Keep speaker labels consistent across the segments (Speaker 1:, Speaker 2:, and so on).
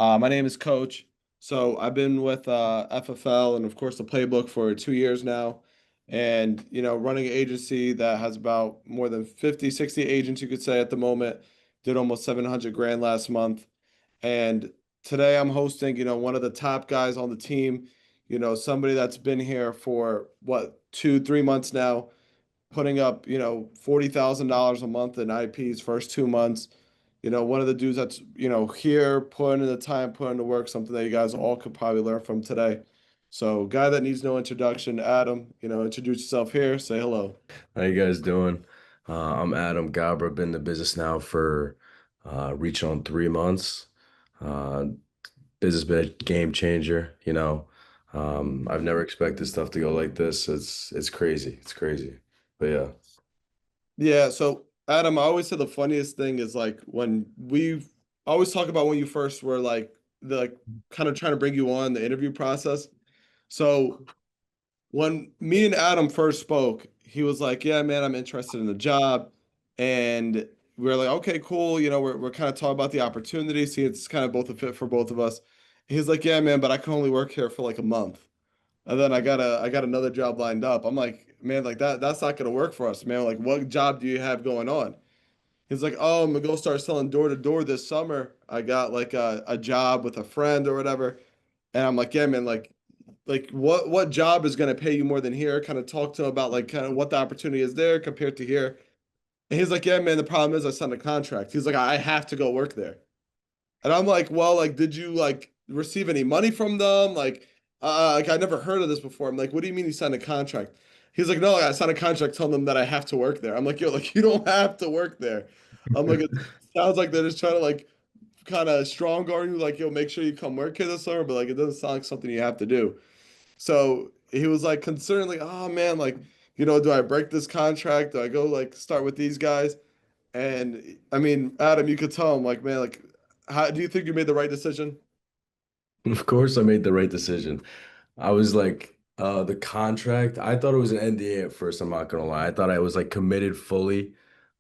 Speaker 1: My name is Coach. So I've been with FFL and of course the Playbook for 2 years now. And, running an agency that has about more than 50, 60 agents, you could say at the moment, did almost 700 grand last month. And today I'm hosting, one of the top guys on the team, somebody that's been here for what, 2, 3 months now, putting up, $40,000 a month in IPs first 2 months. One of the dudes that's, here putting in the time, putting in the work, something that you guys all could probably learn from today. So, guy that needs no introduction, Adam, introduce yourself here, say hello.
Speaker 2: How you guys doing? I'm Adam Ghabra. Been in the business now for reaching on 3 months. Uh, Business been a game changer, you know. I've never expected stuff to go like this. It's crazy. It's crazy. But yeah.
Speaker 1: Yeah, so Adam, I always say the funniest thing is like when we always talk about when you first were like kind of trying to bring you on the interview process. So when me and Adam first spoke, he was like, "Yeah, man, I'm interested in the job," and we were like, "Okay, cool." We're kind of talking about the opportunity, see it's kind of both a fit for both of us. He's like, "Yeah, man, but I can only work here for like a month, and then I got another job lined up." I'm like, "Man, like that's not gonna work for us, man. Like, what job do you have going on?" He's like, "Oh, I'm gonna go start selling door to door this summer. I got like a job with a friend or whatever." And I'm like, "Yeah, man, like what job is going to pay you more than here?" Kind of talk to him about like kind of what the opportunity is there compared to here. And he's like, "Yeah, man, the problem is I signed a contract." He's like, "I have to go work there." And I'm like, "Well, like, did you like receive any money from them? Like I never heard of this before." I'm like, "What do you mean you signed a contract?" He's like, "No, I signed a contract telling them that I have to work there." I'm like, "Yo, like you don't have to work there." I'm like, "It sounds like they're just trying to like kind of strong arm you, like, yo, make sure you come work here this summer, but like it doesn't sound like something you have to do." So he was like concerned, like, "Oh man, like, do I break this contract? Do I go like start with these guys?" And I mean, Adam, you could tell him, like, man, like, how do you think you made the right decision?
Speaker 2: Of course I made the right decision. I was like, the contract, I thought it was an NDA at first, I'm not gonna lie. I thought I was like committed fully.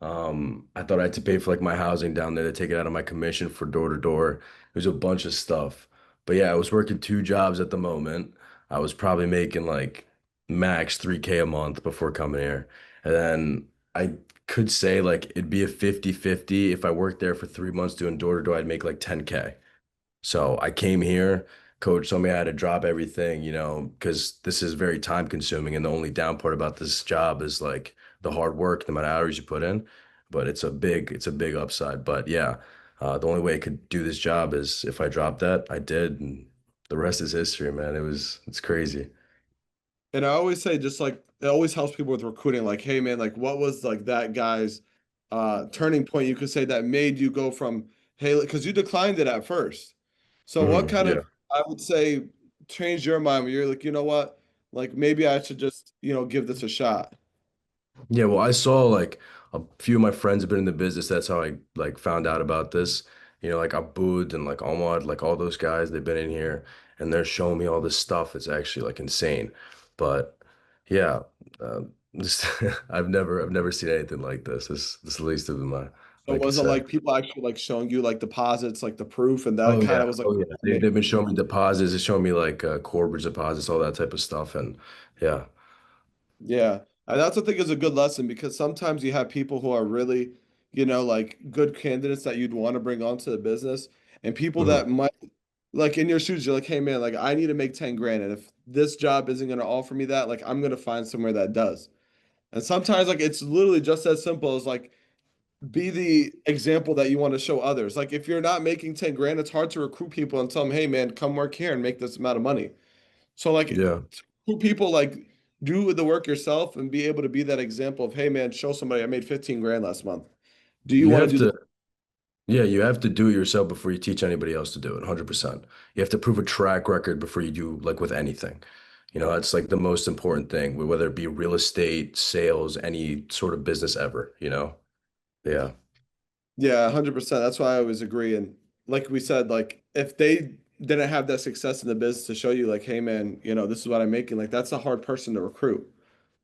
Speaker 2: I thought I had to pay for like my housing down there to take it out of my commission for door to door. It was a bunch of stuff. But yeah, I was working two jobs at the moment. I was probably making like max 3K a month before coming here. And then I could say like it'd be a 50-50. If I worked there for 3 months doing door to door, I'd make like 10K. So I came here, coach told me I had to drop everything, because this is very time consuming. And the only down part about this job is like the hard work, the amount of hours you put in. But it's a big upside. But yeah, the only way I could do this job is if I dropped that, I did. And the rest is history, man. It's crazy.
Speaker 1: And I always say, just like it always helps people with recruiting, like, "Hey man, like what was like that guy's turning point, you could say, that made you go from, hey, because you declined it at first. So what kind of,
Speaker 2: Yeah.
Speaker 1: I would say, changed your mind where you're like, you know what? Like maybe I should just, give this a shot.
Speaker 2: Yeah, well, I saw like a few of my friends have been in the business. That's how I like found out about this. Like Abud and like Ahmad, like all those guys, they've been in here and they're showing me all this stuff. It's actually like insane. But yeah, uh, this I've never seen anything like this. This is the least of my
Speaker 1: So
Speaker 2: I could
Speaker 1: was it
Speaker 2: say.
Speaker 1: like people actually like showing you like deposits, like the proof, and that
Speaker 2: Oh
Speaker 1: kind
Speaker 2: yeah,
Speaker 1: of was like,
Speaker 2: oh yeah. They've been showing me deposits. They're showing me like Corbridge deposits, all that type of stuff, and yeah.
Speaker 1: yeah. And that's, I think, is a good lesson, because sometimes you have people who are really, like good candidates that you'd want to bring onto the business, and people
Speaker 2: Mhm.
Speaker 1: that might, like in your shoes, you're like, "Hey man, like I need to make 10 grand. And if this job isn't going to offer me that, like I'm going to find somewhere that does." And sometimes like it's literally just as simple as like be the example that you want to show others. Like if you're not making 10 grand, it's hard to recruit people and tell them, "Hey man, come work here and make this amount of money." So like
Speaker 2: Yeah.
Speaker 1: who people like do the work yourself and be able to be that example of, "Hey man, show somebody I made 15 grand last month. Do you
Speaker 2: You
Speaker 1: want to
Speaker 2: have
Speaker 1: do the?"
Speaker 2: to. Yeah, you have to do it yourself before you teach anybody else to do it, 100%. You have to prove a track record before you do like with anything. That's like the most important thing, whether it be real estate, sales, any sort of business ever. Yeah.
Speaker 1: Yeah, 100%. That's why I always agree. And like we said, like if they didn't have that success in the business to show you, like, "Hey man, this is what I'm making," like that's a hard person to recruit.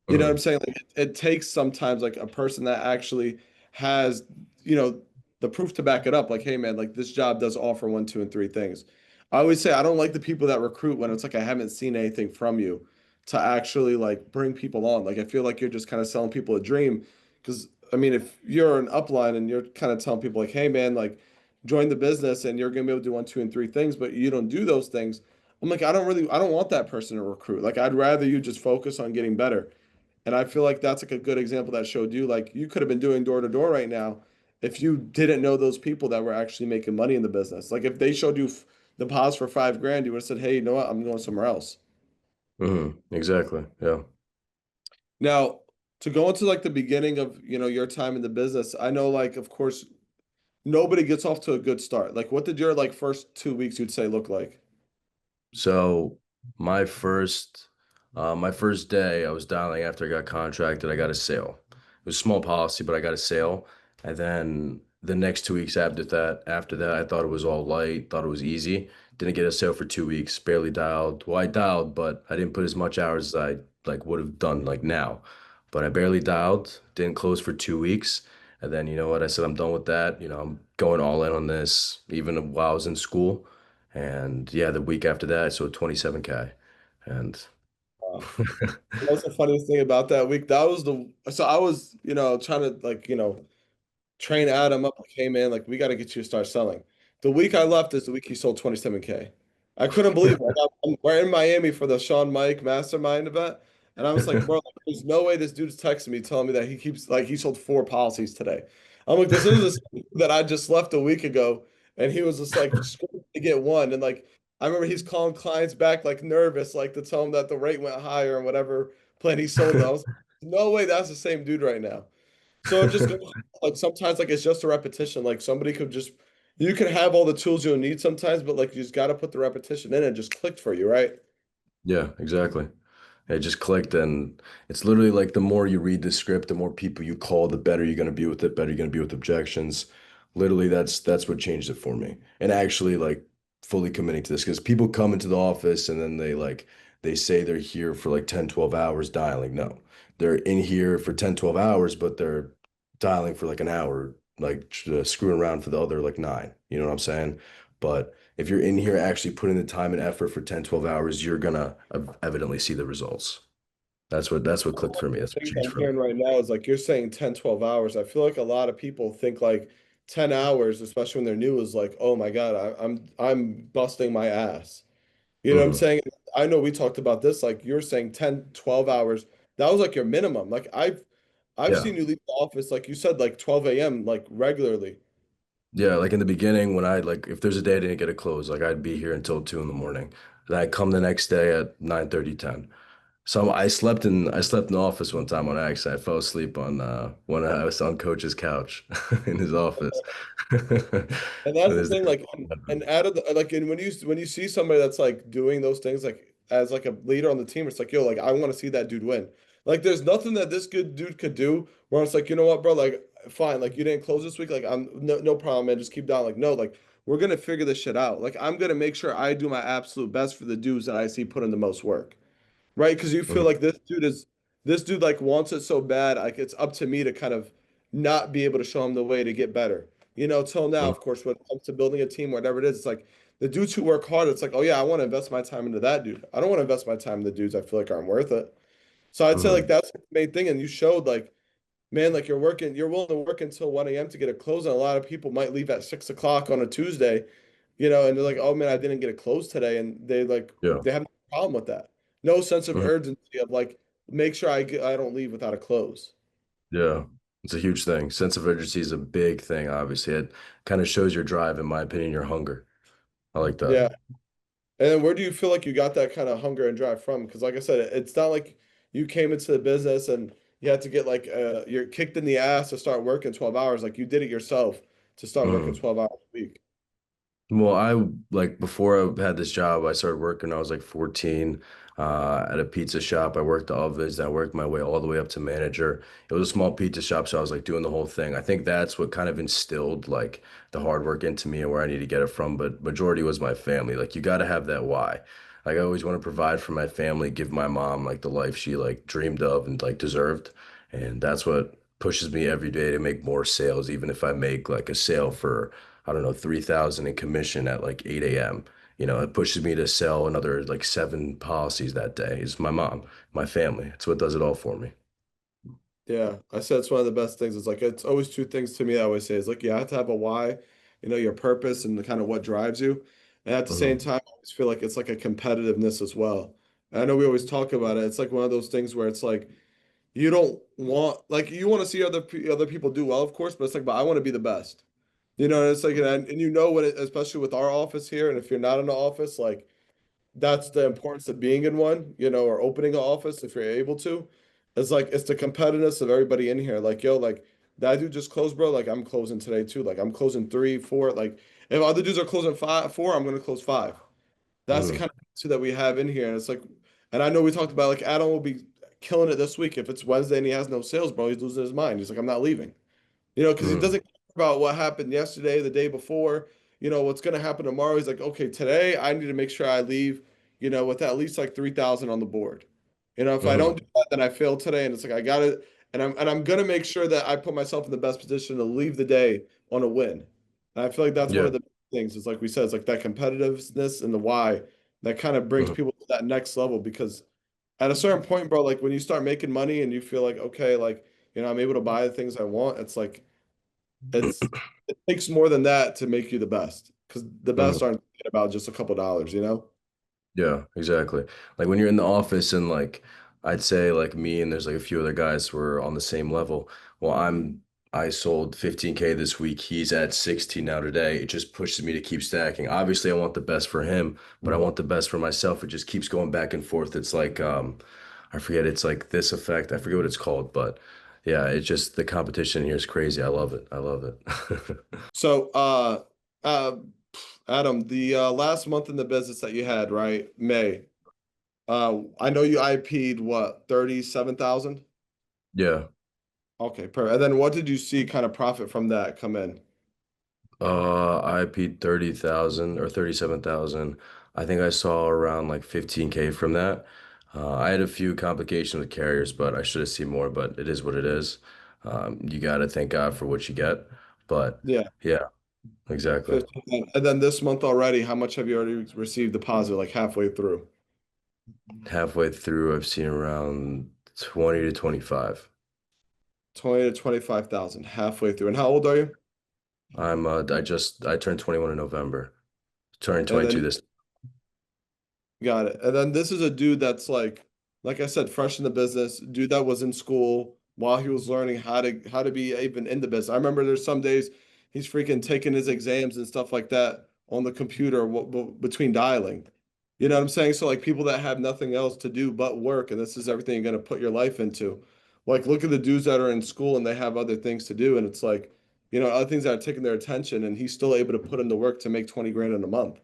Speaker 1: You know what I'm
Speaker 2: Mhm.
Speaker 1: saying? Like it takes sometimes like a person that actually has, you know, the proof to back it up. Like, hey man, like this job does offer one, two, and three things. I always say I don't like the people that recruit when it's like I haven't seen anything from you to actually like bring people on. Like I feel like you're just kind of selling people a dream. Because I mean, if you're an upline and you're kind of telling people like, hey man, like join the business and you're gonna be able to do one, two, and three things, but you don't do those things. I'm like, I don't want that person to recruit. Like I'd rather you just focus on getting better. And I feel like that's like a good example that showed you like you could have been doing door to door right now if you didn't know those people that were actually making money in the business. Like if they showed you the pause for 5 grand, you would have said, hey, you know what? I'm going somewhere else.
Speaker 2: Exactly. Yeah.
Speaker 1: Now, to go into like the beginning of, your time in the business, I know like of course nobody gets off to a good start. Like what did your like first 2 weeks you'd say look like?
Speaker 2: So my first my first day, I was dialing after I got contracted, I got a sale. It was a small policy, but I got a sale. And then the next 2 weeks after that, I thought it was all light, thought it was easy. Didn't get a sale for 2 weeks, barely dialed. Well, I dialed, but I didn't put as much hours as I like would have done like now. But I barely dialed, didn't close for 2 weeks. And then you know what? I said I'm done with that. I'm going all in on this, even while I was in school. And yeah, the week after that, so 27K. And
Speaker 1: That's the funniest thing about that week. That was so I was, trying to like, train Adam up like, hey man, like we got to get you to start selling. The week I left is the week he sold 27K. I couldn't believe it. Like, we're in Miami for the Sean Mike Mastermind event, and I was like, bro, like, there's no way this dude's texting me telling me that he keeps like he sold 4 policies today. I'm like, this is the same that I just left a week ago, and he was just like scraping to get one, and like I remember he's calling clients back like nervous, like to tell them that the rate went higher and whatever plan he sold them. I was like, no way, that's the same dude right now. So it just goes like sometimes like it's just a repetition. Like somebody could just you can have all the tools you'll need sometimes, but like you just got to put the repetition in and just clicked for you, right?
Speaker 2: Yeah, exactly. It just clicked, and it's literally like the more you read the script, the more people you call, the better you're gonna be with it, better you're gonna be with objections. Literally, that's what changed it for me. And actually like fully committing to this because people come into the office and then they say they're here for like 10, 12 hours dialing. No. They're in here for 10, 12 hours, but they're dialing for like an hour, like screwing around for the other like nine. You know what I'm saying? But if you're in here actually putting the time and effort for 10, 12 hours, you're gonna evidently see the results. That's what clicked for me. That's what
Speaker 1: Things
Speaker 2: changed
Speaker 1: I'm
Speaker 2: for me.
Speaker 1: hearing right now is like you're saying 10, 12 hours. I feel like a lot of people think like 10 hours, especially when they're new, is like, oh my God, I'm busting my ass. You know what I'm
Speaker 2: Hmm.
Speaker 1: saying? I know we talked about this, like you're saying 10, 12 hours. That was like your minimum. Like I've
Speaker 2: Yeah.
Speaker 1: seen you leave the office, like you said, like 12 a.m. like regularly.
Speaker 2: Yeah, like in the beginning when I like if there's a day I didn't get a close, like I'd be here until 2 in the morning. Then I come the next day at 9:30, 10. So I slept in the office one time on accident. I fell asleep on when I was on coach's couch in his office.
Speaker 1: And that's the
Speaker 2: There's
Speaker 1: thing, like, and out of the like, and when you see somebody that's like doing those things, like as like a leader on the team, it's like, yo, like I want to see that dude win. Like, there's nothing that this good dude could do where it's like, you know what, bro, like, fine, like you didn't close this week, like I'm no problem, man, just keep down. Like, no, like we're gonna figure this shit out. Like, I'm gonna make sure I do my absolute best for the dudes that I see put in the most work. Right? Because you feel
Speaker 2: Mhm,
Speaker 1: like this dude like wants it so bad, like it's up to me to kind of not be able to show him the way to get better. Till now,
Speaker 2: mhm,
Speaker 1: of course, when it comes to building a team, whatever it is, it's like the dudes who work hard, it's like, oh yeah, I want to invest my time into that dude. I don't want to invest my time in the dudes I feel like aren't worth it. So I'd say like
Speaker 2: mhm.
Speaker 1: that's the main thing. And you showed like, man, like you're willing to work until 1 a.m. to get a close. And a lot of people might leave at 6 o'clock on a Tuesday, and they're like, oh man, I didn't get a close today. And
Speaker 2: Yeah.
Speaker 1: they have no problem with that. No sense of
Speaker 2: Mhm.
Speaker 1: urgency of like, make sure I don't leave without a close.
Speaker 2: Yeah. It's a huge thing. Sense of urgency is a big thing, obviously. It kind of shows your drive, in my opinion, your hunger. I like that.
Speaker 1: Yeah. And then where do you feel like you got that kind of hunger and drive from? Because like I said, it's not like you came into the business and you had to get like you're kicked in the ass to start working 12 hours. Like you did it yourself to start working
Speaker 2: Mhm.
Speaker 1: 12 hours a week.
Speaker 2: Well, I like before I had this job, I started working when I was like 14 at a pizza shop. I worked the ovens, I worked my way all the way up to manager. It was a small pizza shop, so I was like doing the whole thing. I think that's what kind of instilled like the hard work into me and where I need to get it from. But majority was my family. Like you got to have that why. Like I always want to provide for my family, give my mom like the life she like dreamed of and like deserved. And pushes me every day to make more sales, even if I make like a sale for, I don't know, 3,000 in commission at like 8 a.m. You know, it pushes me to sell another like 7 policies that day. Is my mom, my family. It's what does it all for me.
Speaker 1: Yeah, I said it's one of the best things. It's like it's always two things to me. I always say is like you have to have a why, your purpose and the kind of what drives you. And at the same
Speaker 2: Hmm.
Speaker 1: time, I always feel like it's like a competitiveness as well. And I know we always talk about it. It's like one of those things where it's like you don't want like you want to see other people do well, of course, but it's like, but I want to be the best. And it's like and you know what it, especially with our office here, and if you're not in the office, like that's the importance of being in one, or opening an office if you're able to. It's like it's the competitiveness of everybody in here. Like, yo, like that dude just closed, bro. Like I'm closing today too. Like I'm closing three, four. Like if other dudes are closing five, four, I'm gonna close five. That's the
Speaker 2: Hmm.
Speaker 1: kind of attitude that we have in here. And it's like, and I know we talked about like Adam will be killing it this week. If it's Wednesday and he has no sales, bro, he's losing his mind. He's like, I'm not leaving. Because he
Speaker 2: Hmm.
Speaker 1: doesn't care about what happened yesterday, the day before, what's going to happen tomorrow. He's like, okay, today I need to make sure I leave, with at least like 3,000 on the board. If I don't
Speaker 2: Hmm.
Speaker 1: do that, then I fail today. And it's like, I got it. And I'm going to make sure that I put myself in the best position to leave the day on a win. And I feel like that's one
Speaker 2: Yeah.
Speaker 1: of the things. It's like we said, it's like that competitiveness and the why that kind of brings
Speaker 2: Hmm.
Speaker 1: people to that next level because at a certain point, bro, like when you start making money and you feel like, okay, like, I'm able to buy the things I want, it's like, it takes more than that to make you the best because the best
Speaker 2: Hmm.
Speaker 1: aren't thinking about just a couple dollars.
Speaker 2: Yeah, exactly. Like when you're in the office and like I'd say like me and there's like a few other guys who are on the same level. Well, I sold 15K this week. He's at 16 now today. It just pushes me to keep stacking. Obviously, I want the best for him, but I want the best for myself. It just keeps going back and forth. It's like I forget it's like this effect. I forget what it's called, but yeah, it's just the competition here is crazy. I love it. I love it.
Speaker 1: So, uh, Adam, the last month in the business that you had, right? May. I know you IP'd what, 37,000?
Speaker 2: Yeah.
Speaker 1: Okay, perfect. And then what did you see kind of profit from that come in?
Speaker 2: I paid 30,000 or 37,000. I think I saw around like 15K from that. I had a few complications with carriers, but I should have seen more, but it is what it is. You got to thank God for what you get. But
Speaker 1: Yeah,
Speaker 2: yeah, exactly.
Speaker 1: 15. And then this month already, how much have you already received deposit, like halfway through?
Speaker 2: Halfway through, I've seen around 20 to 25.
Speaker 1: 20 to 25,000, halfway through. And how old are you?
Speaker 2: I turned 21 in November, turning
Speaker 1: And
Speaker 2: 22
Speaker 1: then
Speaker 2: this.
Speaker 1: got it. And then this is a dude that's like I said, fresh in the business, dude that was in school while he was learning how to be even in the business. I remember there's some days he's freaking taking his exams and stuff like that on the computer between dialing. You know what I'm saying? So like people that have nothing else to do but work, and this is everything you're gonna put your life into. Like look at the dudes that are in school and they have other things to do, and it's like, other things that are taking their attention, and he's still able to put in the work to make 20 grand in a month.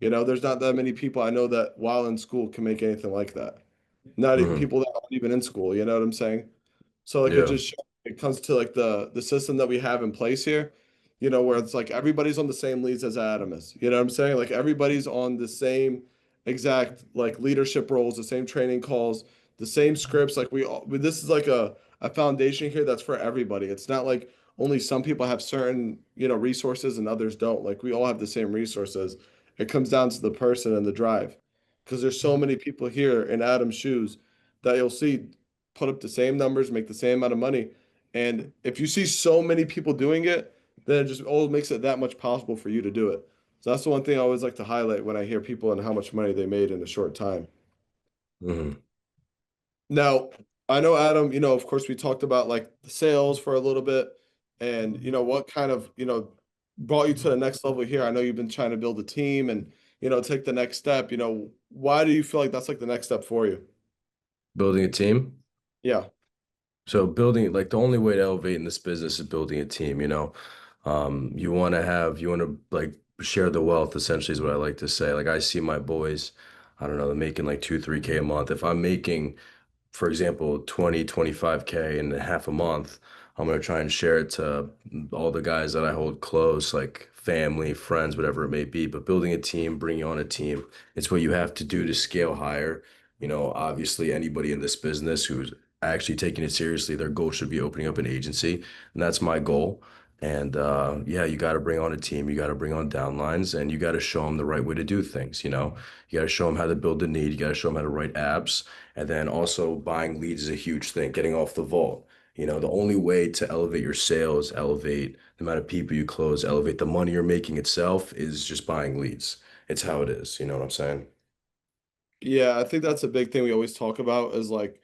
Speaker 1: There's not that many people I know that while in school can make anything like that. Not
Speaker 2: Hmm.
Speaker 1: people that aren't even in school, you know what I'm saying? So like
Speaker 2: Yeah.
Speaker 1: it comes to like the system that we have in place here, where it's like everybody's on the same leads as Adam is. You know what I'm saying? Like everybody's on the same exact like leadership roles, the same training calls, the same scripts. Like this is like a foundation here that's for everybody. It's not like only some people have certain, resources and others don't. Like we all have the same resources. It comes down to the person and the drive. Because there's so many people here in Adam's shoes that you'll see put up the same numbers, make the same amount of money. And if you see so many people doing it, then it just all makes it that much possible for you to do it. So that's the one thing I always like to highlight when I hear people and how much money they made in a short time.
Speaker 2: Hmm.
Speaker 1: Now, I know Adam, of course we talked about like the sales for a little bit and what kind of, brought you to the next level here. I know you've been trying to build a team and, take the next step. Why do you feel like that's like the next step for you?
Speaker 2: Building a team.
Speaker 1: Yeah.
Speaker 2: So building like the only way to elevate in this business is building a team, you know. You want to like share the wealth essentially is what I like to say. Like I see my boys, I don't know, they're making like 2, 3K a month. If I'm making, for example, 20, 25K in half a month, I'm gonna try and share it to all the guys that I hold close, like family, friends, whatever it may be. But building a team, bringing on a team, it's what you have to do to scale higher. You know, obviously anybody in this business who's actually taking it seriously, their goal should be opening up an agency, and that's my goal. And yeah, you got to bring on a team, you got to bring on downlines, and you got to show them the right way to do things. You got to show them how to build the need, you got to show them how to write apps, and then also buying leads is a huge thing, getting off the vault. The only way to elevate your sales, elevate the amount of people you close, elevate the money you're making itself is just buying leads. It's how it is. You know what I'm saying?
Speaker 1: Yeah, I think that's a big thing we always talk about is like,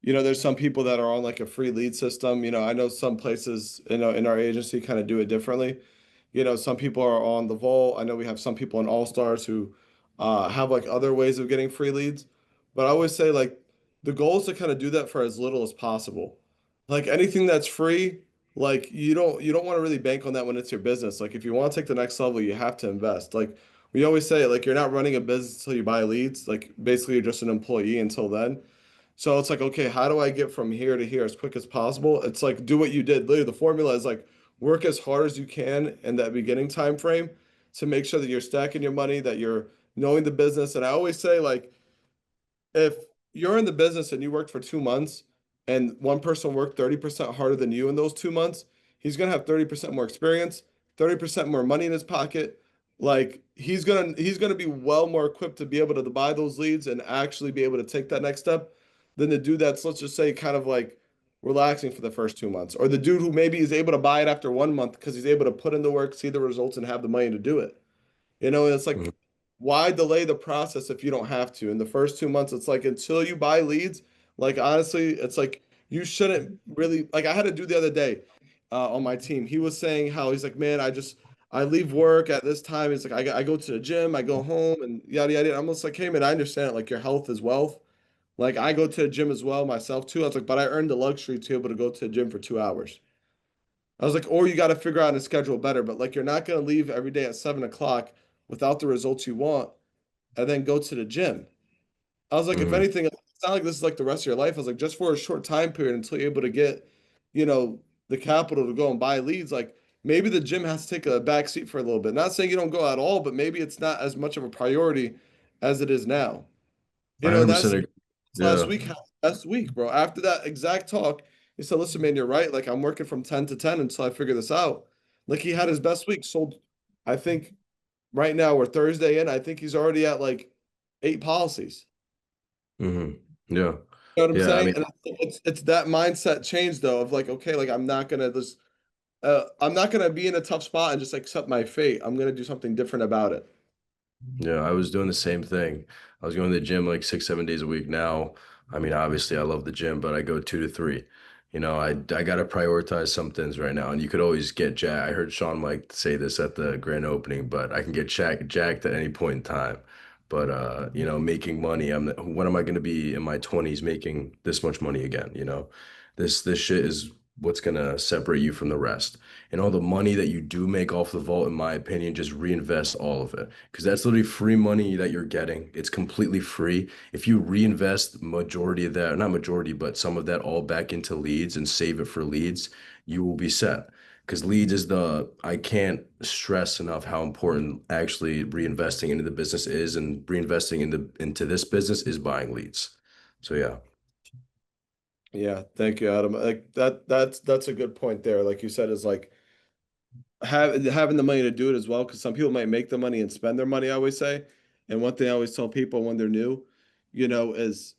Speaker 1: there's some people that are on like a free lead system. I know some places in our agency kind of do it differently. Some people are on the Vault. I know we have some people in All Stars who have like other ways of getting free leads. But I always say like the goal is to kind of do that for as little as possible. Like anything that's free, like you don't want to really bank on that when it's your business. Like if you want to take the next level, you have to invest. Like we always say, like you're not running a business until you buy leads. Like basically you're just an employee until then. So it's like, okay, how do I get from here to here as quick as possible? It's like do what you did. Literally, the formula is like work as hard as you can in that beginning time frame to make sure that you're stacking your money, that you're knowing the business. And I always say, like, if you're in the business and you worked for 2 months and one person worked 30% harder than you in those 2 months, he's gonna have 30% more experience, 30% more money in his pocket. Like he's gonna be well more equipped to be able to buy those leads and actually be able to take that next step than the dude that's, let's just say, kind of like relaxing for the first 2 months. Or the dude who maybe is able to buy it after 1 month because he's able to put in the work, see the results, and have the money to do it. And it's
Speaker 2: Mhm.
Speaker 1: like, why delay the process if you don't have to? In the first 2 months, it's like until you buy leads, like honestly, it's like you shouldn't really like I had a dude the other day on my team. He was saying how he's like, man, I leave work at this time. It's like I go to the gym, I go home and yada yada. I'm just like, hey man, I understand it. Like your health is wealth. Like I go to the gym as well myself too. I was like, but I earned the luxury to be able to go to the gym for 2 hours. I was like, or you got to figure out a schedule better. But like, you're not going to leave every day at 7 o'clock without the results you want and then go to the gym. I was like, if
Speaker 2: Mhm.
Speaker 1: anything, it's not like this is like the rest of your life. I was like, just for a short time period until you're able to get, you know, the capital to go and buy leads. Like maybe the gym has to take a back seat for a little bit. Not saying you don't go at all, but maybe it's not as much of a priority as it is now.
Speaker 2: I
Speaker 1: And that's
Speaker 2: 100% agree.
Speaker 1: last
Speaker 2: Yeah.
Speaker 1: week, last week, bro. After that exact talk, he said, listen, man, you're right. Like I'm working from 10 to 10 until I figure this out. Like he had his best week. Sold, I think right now we're Thursday in. I think he's already at like 8 policies.
Speaker 2: Yeah.
Speaker 1: You know what I'm
Speaker 2: Yeah. I
Speaker 1: saying?
Speaker 2: mean,
Speaker 1: And it's that mindset change though of like, okay, like I'm not gonna be in a tough spot and just accept my fate. I'm gonna do something different about it.
Speaker 2: yeah, I was doing the same thing. I was going to the gym like 6, 7 days a week now. I mean, obviously I love the gym, but I go 2 to 3. I gotta prioritize some things right now. And you could always get jacked. I heard Sean Mike say this at the grand opening, but I can get jacked at any point in time. But making money, when am I gonna be in my 20s making this much money again? This shit is what's gonna separate you from the rest. And all the money that you do make off the vault, in my opinion, just reinvest all of it. Because that's literally free money that you're getting. It's completely free. If you reinvest majority of that, not majority, but some of that all back into leads and save it for leads, you will be set. Because leads is I can't stress enough how important actually reinvesting into the business is, and reinvesting into this business is buying leads. So yeah.
Speaker 1: Yeah, thank you, Adam. Like that's a good point there. Like you said, is like having the money to do it as well, because some people might make the money and spend their money, I always say. And one thing I always tell people when they're new, is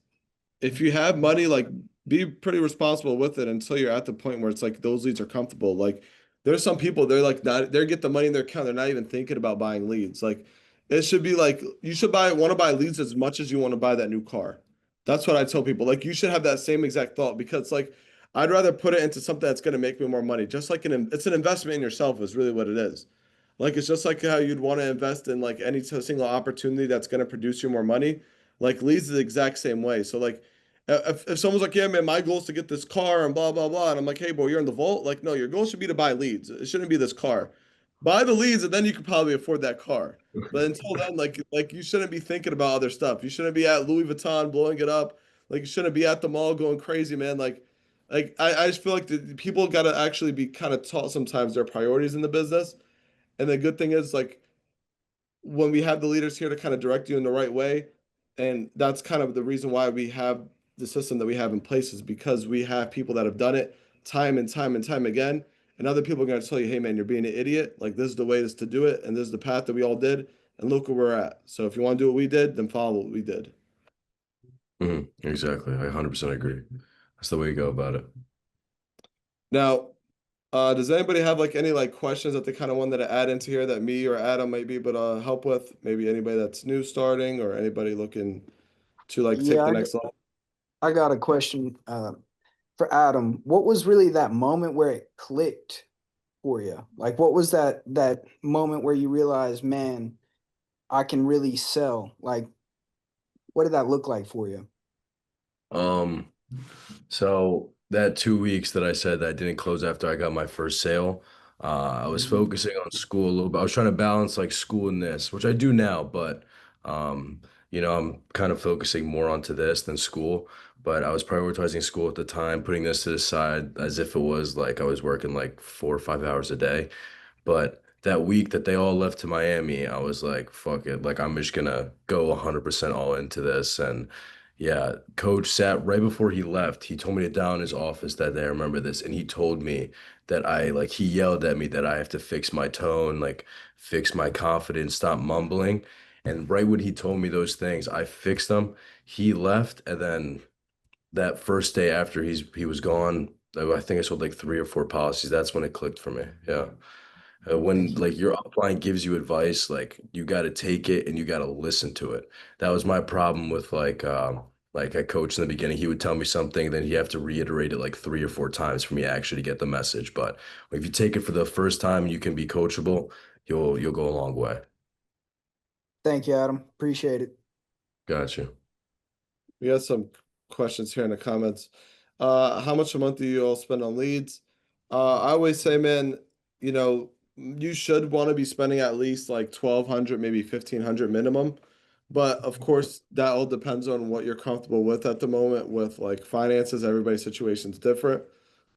Speaker 1: if you have money, like be pretty responsible with it until you're at the point where it's like those leads are comfortable. Like there's some people they're like not they get the money in their account, they're not even thinking about buying leads. Like it should be like you should want to buy leads as much as you want to buy that new car. That's what I tell people. Like you should have that same exact thought because like I'd rather put it into something that's going to make me more money. Just like it's an investment in yourself is really what it is. Like it's just like how you'd want to invest in like any single opportunity that's going to produce you more money. Like leads the exact same way. So like if someone's like, yeah, man, my goal is to get this car and blah blah blah, and I'm like, hey, bro, you're in the vault. Like, no, your goal should be to buy leads. It shouldn't be this car. Buy the leads, and then you could probably afford that car. But until then, like you shouldn't be thinking about other stuff. You shouldn't be at Louis Vuitton blowing it up. Like you shouldn't be at the mall going crazy, man. I just feel like the people got to actually be kind of taught sometimes their priorities in the business. And the good thing is like when we have the leaders here to kind of direct you in the right way, and that's kind of the reason why we have the system that we have in place is because we have people that have done it time and time and time again. And other people are going to tell you, hey, man, you're being an idiot. Like, this is the way this to do it. And this is the path that we all did. And look where we're at. So if you want to do what we did, then follow what we did.
Speaker 2: Exactly. I 100% agree. That's the way you go about it.
Speaker 1: Now, does anybody have like any like questions that they kind of wanted to add into here that me or Adam might be able to help with? Maybe anybody that's new starting or anybody looking to like
Speaker 3: Yeah,
Speaker 1: take the next level?
Speaker 3: I got a question for Adam. What was really that moment where it clicked for you? Like, what was that moment where you realized, man, I can really sell? Like, what did that look like for you?
Speaker 2: Um, so that 2 weeks that I said that I didn't close after I got my first sale, I was focusing on school a little bit. I was trying to balance like school and this, which I do now, but um, I'm kind of focusing more onto this than school. But I was prioritizing school at the time, putting this to the side as if it was like I was working like 4 or 5 hours a day. But that week that they all left to Miami, I was like, fuck it. Like, I'm just gonna go 100% all into this. And yeah, coach sat right before he left. He told me to down in his office that day. I remember this. And he told me that he yelled at me that I have to fix my tone, like, fix my confidence, stop mumbling. And right when he told me those things, I fixed them. He left. And then that first day after he was gone, I think I sold like 3 or 4 policies. That's when it clicked for me. Yeah. When
Speaker 3: Thank you.
Speaker 2: like your upline gives you advice, like you got to take it and you got to listen to it. That was my problem with like a coach in the beginning. He would tell me something, then he'd have to reiterate it like 3 or 4 times for me actually to get the message. But if you take it for the first time and you can be coachable, you'll go a long way.
Speaker 3: Thank you, Adam. Appreciate it.
Speaker 2: Gotcha.
Speaker 1: We got some questions here in the comments. How much a month do you all spend on leads? I always say, man, you know, you should want to be spending at least like 1,200, maybe 1,500 minimum. But of course, that all depends on what you're comfortable with at the moment with like finances. Everybody's situation is different.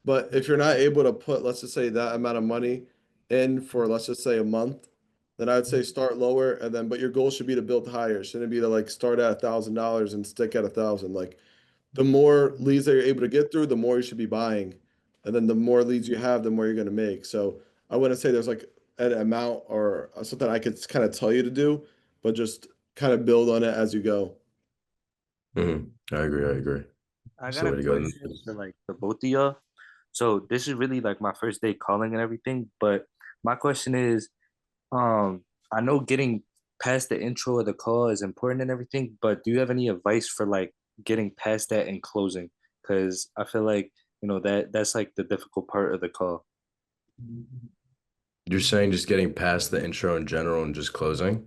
Speaker 1: But if you're not able to put, let's just say that amount of money in for, let's just say a month, then I'd say start lower and then, but your goal should be to build higher. Shouldn't be to like start at $1,000 and stick at 1,000. Like the more leads that you're able to get through, the more you should be buying. And then the more leads you have, the more you're going to make. So I wouldn't say there's like an amount or something I could kind of tell you to do, but just kind of build on it as you go.
Speaker 2: I agree. I agree.
Speaker 4: I
Speaker 2: That's
Speaker 4: got
Speaker 2: the
Speaker 4: a
Speaker 2: way to go.
Speaker 4: question for like the both of y'all. So this is really like my first day calling and everything, but my question is, I know getting past the intro of the call is important and everything, but do you have any advice for like getting past that and closing? Because I feel like, that's like the difficult part of the call.
Speaker 2: You're saying just getting past the intro in general and just closing?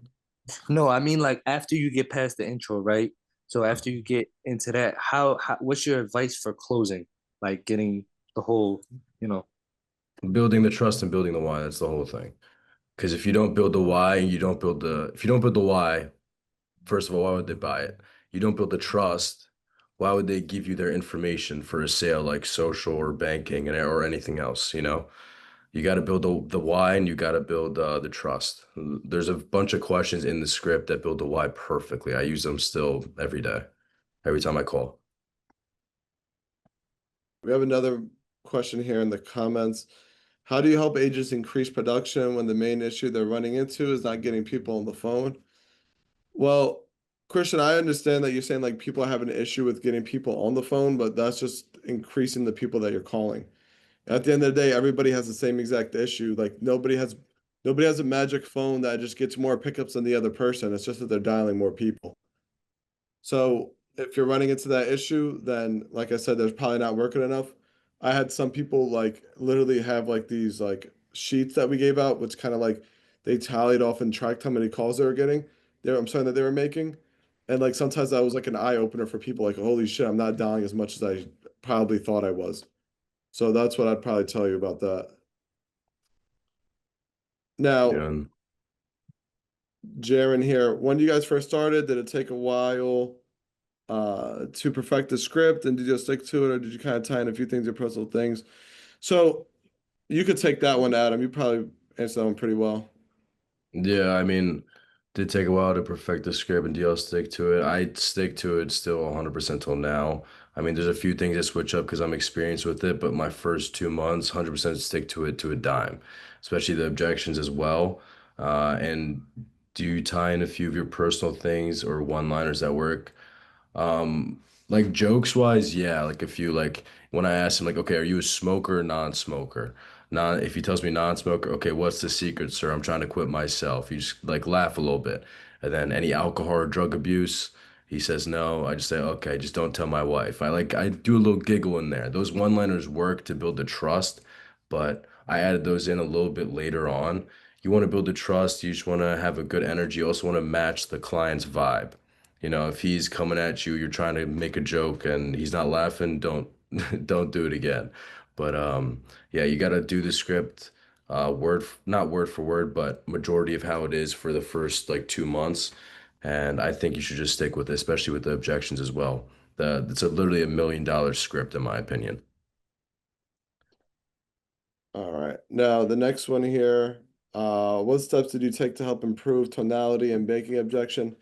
Speaker 4: No, I mean like after you get past the intro, right? So after you get into that, how what's your advice for closing? Like getting the whole, you know,
Speaker 2: Building the trust and building the why, that's the whole thing. Because if you don't build the why, if you don't build the why, first of all, why would they buy it? You don't build the trust, why would they give you their information for a sale like social or banking or anything else, you know? You got to build the why and you got to build the trust. There's a bunch of questions in the script that build the why perfectly. I use them still every day, every time I call.
Speaker 1: We have another question here in the comments. How do you help agents increase production when the main issue they're running into is not getting people on the phone? Well, Christian, I understand that you're saying like people are having an issue with getting people on the phone, but that's just increasing the people that you're calling. At the end of the day, everybody has the same exact issue. Like nobody has a magic phone that just gets more pickups than the other person. It's just that they're dialing more people. So if you're running into that issue, then like I said, there's probably not working enough. I had some people like literally have like these like sheets that we gave out, which kind of like they tallied off and tracked how many calls they were getting. I'm sorry that they were making. And like sometimes that was like an eye opener for people like, holy shit, I'm not dialing as much as I probably thought I was. So that's what I'd probably tell you about that. Now,
Speaker 2: Yeah. And
Speaker 1: Jaron here, when you guys first started, did it take a while to perfect the script and did you stick to it or did you kind of tie in a few things or personal things? So you could take that one, Adam. You probably answered that one pretty well.
Speaker 2: yeah, I mean, Did take a while to perfect the script, and do y'all stick to it? I stick to it still 100% till now. I mean, there's a few things I switch up because I'm experienced with it, but my first 2 months, 100% stick to it to a dime, especially the objections as well. And do you tie in a few of your personal things or one-liners at work? Um, like jokes wise, yeah, like a few like when I ask him like, okay, are you a smoker or non-smoker? Non, if he tells me non-smoker, okay, what's the secret, sir? I'm trying to quit myself. You just like laugh a little bit. And then any alcohol or drug abuse, he says no. I just say, okay, just don't tell my wife. I do a little giggle in there. Those one-liners work to build the trust, but I added those in a little bit later on. You want to build the trust, you just want to have a good energy, you also want to match the client's vibe. You know, if he's coming at you, you're trying to make a joke and he's not laughing, don't don't do it again. But yeah, you got to do the script not word for word, but majority of how it is for the first like 2 months. And I think you should just stick with it, especially with the objections as well. It's literally $1 million script in my opinion.
Speaker 1: All right. Now the next one here. What steps did you take to help improve tonality and banking objection?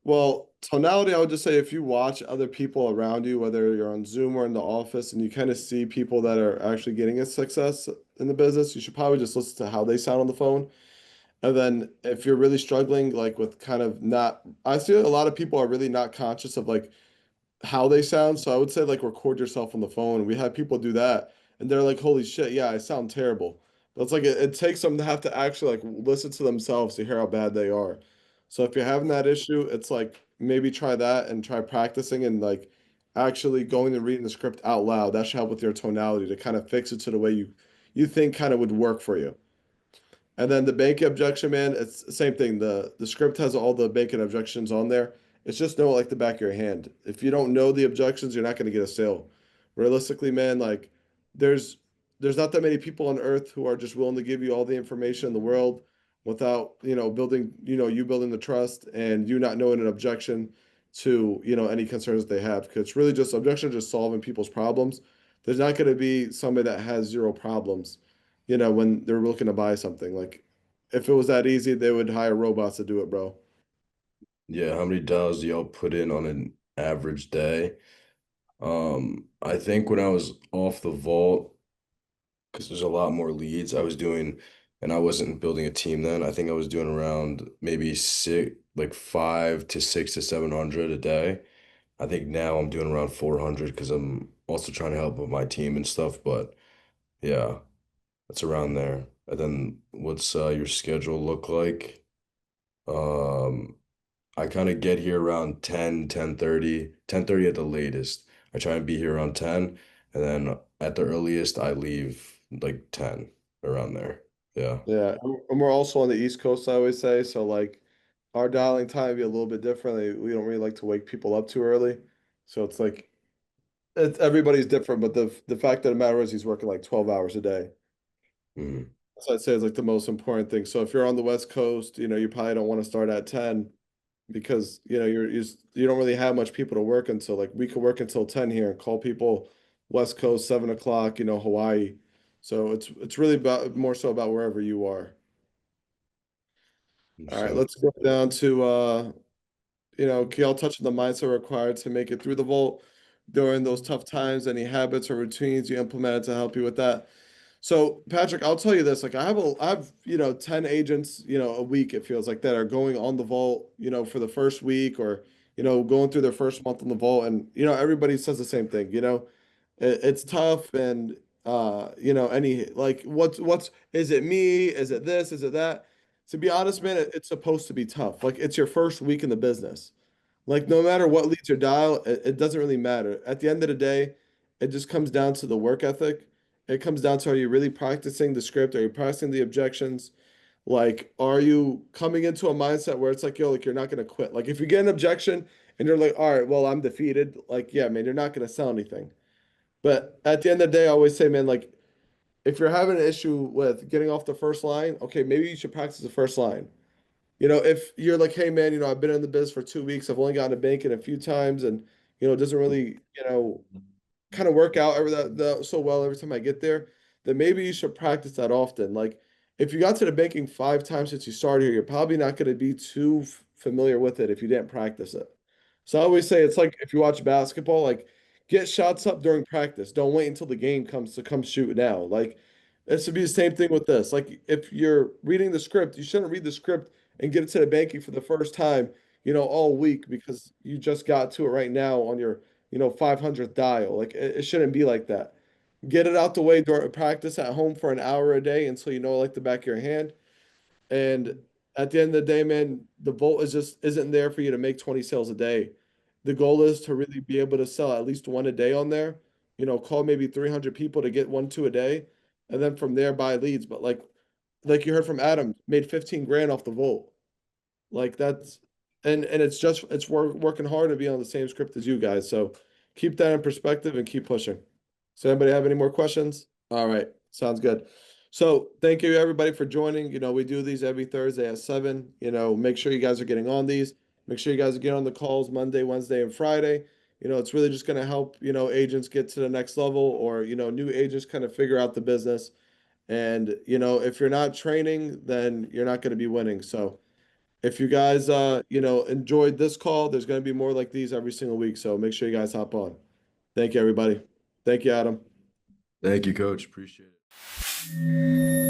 Speaker 1: Well, tonality, I would just say if you watch other people around you, whether you're on Zoom or in the office, and you kind of see people that are actually getting a success in the business, you should probably just listen to how they sound on the phone. And then if you're really struggling, like with kind of not, I see a lot of people are really not conscious of like how they sound. So I would say like record yourself on the phone. We had people do that and they're like, holy shit, yeah, I sound terrible. But it's like it takes them to have to actually like listen to themselves to hear how bad they are. So if you're having that issue, it's like maybe try that and try practicing and like actually going and reading the script out loud. That should help with your tonality to kind of fix it to the way you think kind of would work for you. And then the banking objection, man, it's the same thing. The script has all the banking objections on there. It's just know it like the back of your hand. If you don't know the objections, you're not going to get a sale. Realistically, man, like there's there's not that many people on earth who are just willing to give you all the information in the world without, building, you building the trust and you not knowing an objection to, any concerns that they have. Because it's really just objections just solving people's problems. There's not going to be somebody that has zero problems when they're looking to buy something. Like, if it was that easy, they would hire robots to do it, bro.
Speaker 2: Yeah, how many dials do y'all put in on an average day? I think when I was off the vault, because there's a lot more leads I was doing, and I wasn't building a team then. I think I was doing around maybe six, like 5 to 6 to 700 a day. I think now I'm doing around 400 because I'm also trying to help with my team and stuff. But yeah, that's around there. And then what's your schedule look like? Um, I kind of get here around 10, 10:30, 10:30 at the latest. I try and be here around 10, and then at the earliest I leave like 10 around there. Yeah.
Speaker 1: Yeah, and we're also on the East Coast, I always say. So like our dialing time be a little bit different. We don't really like to wake people up too early. So it's like everybody's different, but the fact of the matter is he's working like 12 hours a day.
Speaker 2: Mhm.
Speaker 1: So I'd say it's like the most important thing. So if you're on the West Coast, you probably don't want to start at 10 because you don't really have much people to work until like we could work until 10 here and call people West Coast 7 o'clock, Hawaii. So it's really about more so about wherever you are. All right,
Speaker 2: So
Speaker 1: let's go down to can y'all touch on the mindset required to make it through the vault during those tough times? Any habits or routines you implemented to help you with that? So Patrick, I'll tell you this, like I have 10 agents, a week it feels like that are going on the vault, for the first week or, going through their first month on the vault and everybody says the same thing, it's tough and any like what's is it me? Is it this? Is it that? To be honest, man, it's supposed to be tough. Like it's your first week in the business. Like no matter what leads your dial, it doesn't really matter. At the end of the day, it just comes down to the work ethic. It comes down to are you really practicing the script? Are you practicing the objections? Like, are you coming into a mindset where it's like, yo, like you're not gonna quit? Like if you get an objection and you're like, all right, well, I'm defeated, like, yeah, man, you're not gonna sell anything. But at the end of the day, I always say, man, like if you're having an issue with getting off the first line, okay, maybe you should practice the first line. If you're like, hey man, I've been in the biz for 2 weeks, I've only gotten a banking a few times, and it doesn't really, kind of work out so well every time I get there, then maybe you should practice that often. Like if you got to the banking 5 times since you started here, you're probably not going to be too familiar with it if you didn't practice it. So I always say it's like if you watch basketball, like get shots up during practice. Don't wait until the game comes to come shoot now. Like it should be the same thing with this. Like if you're reading the script, you shouldn't read the script and get it to the banking for the first time, all week because you just got to it right now on your, 500th dial. Like it shouldn't be like that. Get it out the way during practice at home for an hour a day until you know it like the back of your hand. And at the end of the day, man, the vault is just isn't there for you to make 20 sales a day. The goal is to really be able to sell at least one a day on there. Call maybe 300 people to get 1, 2 a day, and then from there buy leads. But like you heard from Adam, made 15 grand off the vault. Like that's and it's working hard to be on the same script as you guys. So keep that in perspective and keep pushing. So anybody have any more questions? All right, sounds good. So thank you everybody for joining. We do these every Thursday at 7. Make sure you guys are getting on these. Make sure you guys are getting on the calls Monday, Wednesday, and Friday. It's really just going to help, agents get to the next level or, new agents kind of figure out the business. And, if you're not training, then you're not going to be winning. So if you guys, enjoyed this call, there's going to be more like these every single week. So make sure you guys hop on. Thank you, everybody. Thank you, Adam.
Speaker 2: Thank you, Coach. Appreciate it.